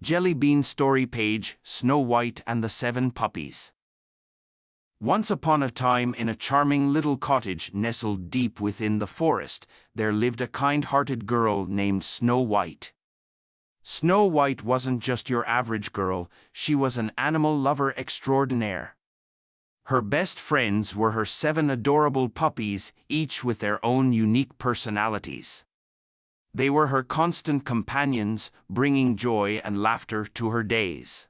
Jelly Bean Story Page, Snow White and the 7 Puppies. Once upon a time, in a charming little cottage nestled deep within the forest, there lived a kind-hearted girl named Snow White. Snow White wasn't just your average girl, she was an animal lover extraordinaire. Her best friends were her 7 adorable puppies, each with their own unique personalities. They were her constant companions, bringing joy and laughter to her days.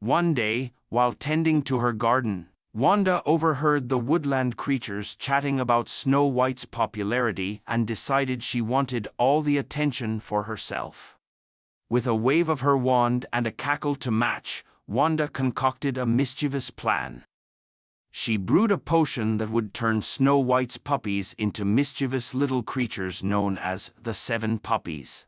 One day, while tending to her garden, Wanda overheard the woodland creatures chatting about Snow White's popularity and decided she wanted all the attention for herself. With a wave of her wand and a cackle to match, Wanda concocted a mischievous plan. She brewed a potion that would turn Snow White's puppies into mischievous little creatures known as the 7 Puppies.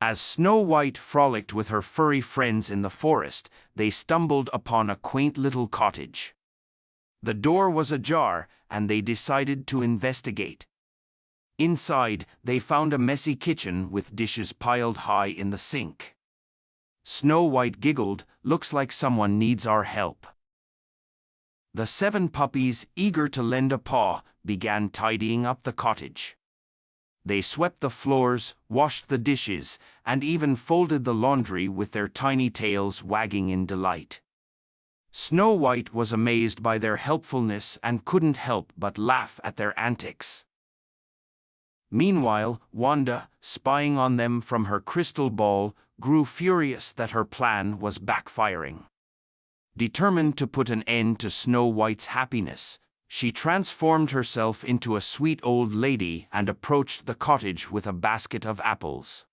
As Snow White frolicked with her furry friends in the forest, they stumbled upon a quaint little cottage. The door was ajar, and they decided to investigate. Inside, they found a messy kitchen with dishes piled high in the sink. Snow White giggled, "Looks like someone needs our help." The 7 puppies, eager to lend a paw, began tidying up the cottage. They swept the floors, washed the dishes, and even folded the laundry with their tiny tails wagging in delight. Snow White was amazed by their helpfulness and couldn't help but laugh at their antics. Meanwhile, Wanda, spying on them from her crystal ball, grew furious that her plan was backfiring. Determined to put an end to Snow White's happiness, she transformed herself into a sweet old lady and approached the cottage with a basket of apples.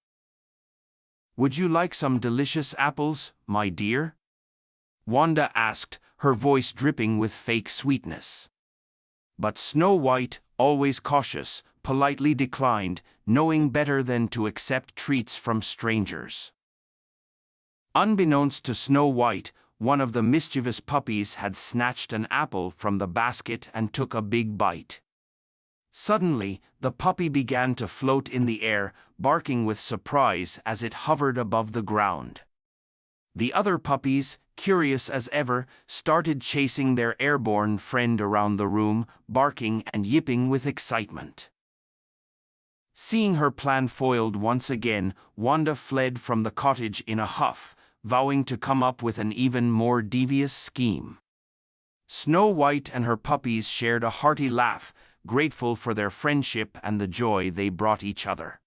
"Would you like some delicious apples, my dear?" Wanda asked, her voice dripping with fake sweetness. But Snow White, always cautious, politely declined, knowing better than to accept treats from strangers. Unbeknownst to Snow White, one of the mischievous puppies had snatched an apple from the basket and took a big bite. Suddenly, the puppy began to float in the air, barking with surprise as it hovered above the ground. The other puppies, curious as ever, started chasing their airborne friend around the room, barking and yipping with excitement. Seeing her plan foiled once again, Wanda fled from the cottage in a huff, vowing to come up with an even more devious scheme. Snow White and her puppies shared a hearty laugh, grateful for their friendship and the joy they brought each other.